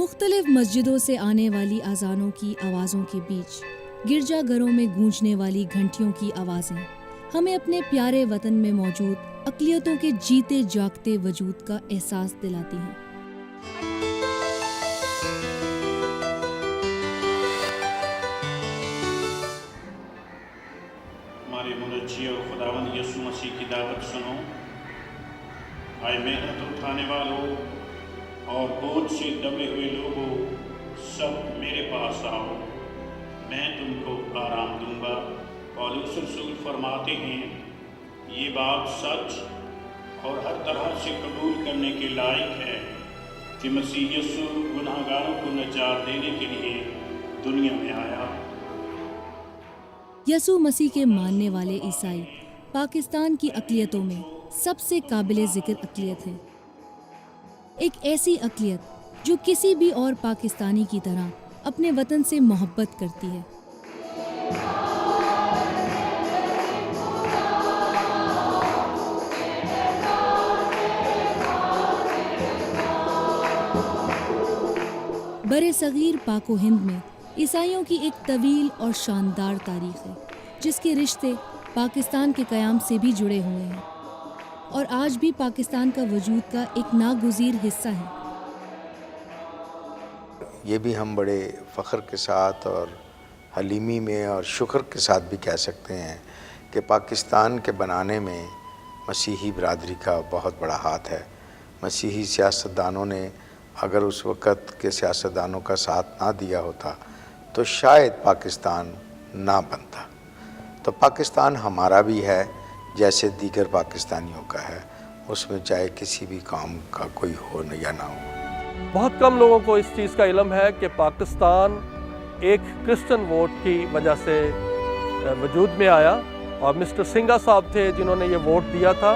مختلف مسجدوں سے آنے والی اذانوں کی آوازوں کے بیچ گرجا گھروں میں گونجنے والی گھنٹیوں کی آوازیں ہمیں اپنے پیارے وطن میں موجود اقلیتوں کے جیتے جاگتے وجود کا احساس دلاتی ہیں۔ ہمارے منجی اور خداوند یسوع مسیح کی دعوت سنو، آئے محنت اٹھانے والوں اور بوجھ سے دبے ہوئے لوگوں، سب میرے پاس آؤ، میں تم کو آرام دوں گا۔ پولس رسول فرماتے ہیں، یہ بات سچ اور ہر طرح سے قبول کرنے کے لائق ہے کہ مسیح یسوع گناہ گاروں کو نجات دینے کے لیے دنیا میں آیا۔ یسوع مسیح کے ماننے والے عیسائی پاکستان کی اقلیتوں میں سب سے قابل ذکر اقلیت ہے، ایک ایسی اقلیت جو کسی بھی اور پاکستانی کی طرح اپنے وطن سے محبت کرتی ہے۔ برِ صغیر پاک و ہند میں عیسائیوں کی ایک طویل اور شاندار تاریخ ہے، جس کے رشتے پاکستان کے قیام سے بھی جڑے ہوئے ہیں اور آج بھی پاکستان کا وجود کا ایک ناگزیر حصہ ہے۔ یہ بھی ہم بڑے فخر کے ساتھ اور حلیمی میں اور شکر کے ساتھ بھی کہہ سکتے ہیں کہ پاکستان کے بنانے میں مسیحی برادری کا بہت بڑا ہاتھ ہے۔ مسیحی سیاستدانوں نے اگر اس وقت کے سیاستدانوں کا ساتھ نہ دیا ہوتا تو شاید پاکستان نہ بنتا۔ تو پاکستان ہمارا بھی ہے جیسے دیگر پاکستانیوں کا ہے، اس میں چاہے کسی بھی قوم کا کوئی ہو یا نہ ہو۔ بہت کم لوگوں کو اس چیز کا علم ہے کہ پاکستان ایک کرسچن ووٹ کی وجہ سے وجود میں آیا، اور مسٹر سنگھا صاحب تھے جنہوں نے یہ ووٹ دیا تھا،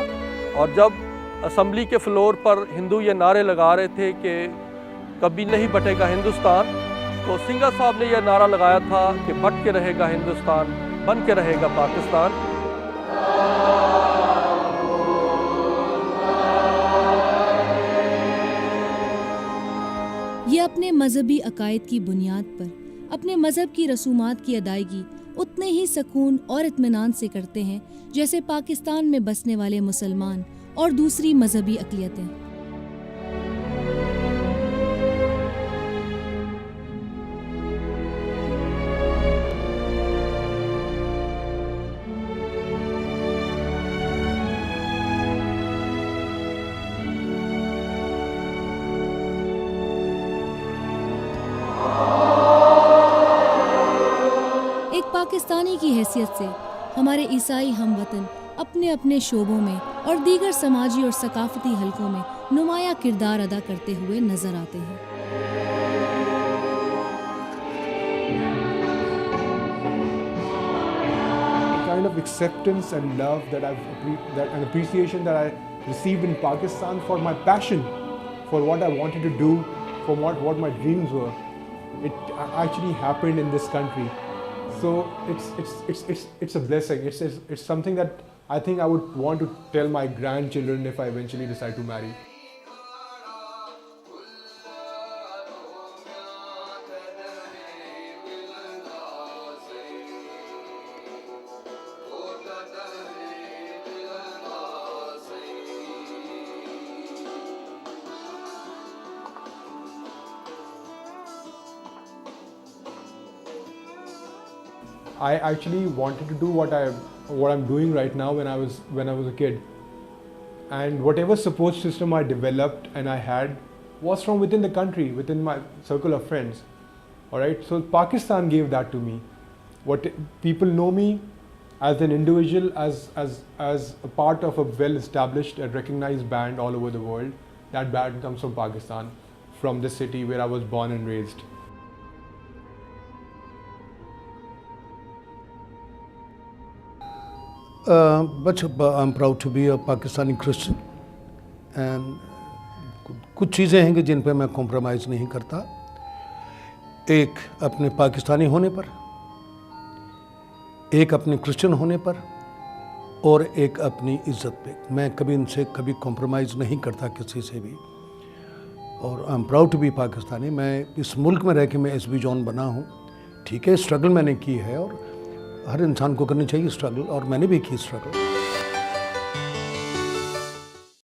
اور جب اسمبلی کے فلور پر ہندو یہ نعرے لگا رہے تھے کہ کبھی نہیں بٹے گا ہندوستان، تو سنگھا صاحب نے یہ نعرہ لگایا تھا کہ بٹ کے رہے گا ہندوستان، بن کے رہے گا پاکستان۔ یہ اپنے مذہبی عقائد کی بنیاد پر اپنے مذہب کی رسومات کی ادائیگی اتنے ہی سکون اور اطمینان سے کرتے ہیں جیسے پاکستان میں بسنے والے مسلمان اور دوسری مذہبی اقلیتیں۔ ایک پاکستانی کی حیثیت سے ہمارے عیسائی ہم وطن اپنے اپنے شعبوں میں اور دیگر سماجی اور ثقافتی حلقوں میں نمایاں کردار ادا کرتے ہوئے نظر آتے ہیں۔ Kind of acceptance and love and appreciation that I received in Pakistan for my passion, for what I wanted to do, for what my dreams were, it actually happened in this country. So it's a blessing. It's something that I think I would want to tell my grandchildren if I eventually decide to marry. I actually wanted to do what I'm doing right now when I was a kid, and whatever support system I developed and I had was from within the country, within my circle of friends. All right, so Pakistan gave that to me. What people know me as an individual, as a part of a well-established and recognized band all over the world. That band comes from Pakistan, from this city where I was born and raised. But I'm proud to be a Pakistani Christian, and کچھ چیزیں ہیں کہ جن پہ میں compromise نہیں کرتا، ایک اپنے پاکستانی ہونے پر، ایک اپنے کرسچن ہونے پر، اور ایک اپنی عزت پہ۔ میں کبھی ان سے کبھی کمپرومائز نہیں کرتا کسی سے بھی۔ اور I am proud to be Pakistani. میں اس ملک میں رہ کے میں ایس بی جان بنا ہوں. ٹھیک ہے اسٹرگل میں نے کی ہے اور ہر انسان کو کرنی چاہیے اسٹرگل, اور میں نے بھی کی اسٹرگل.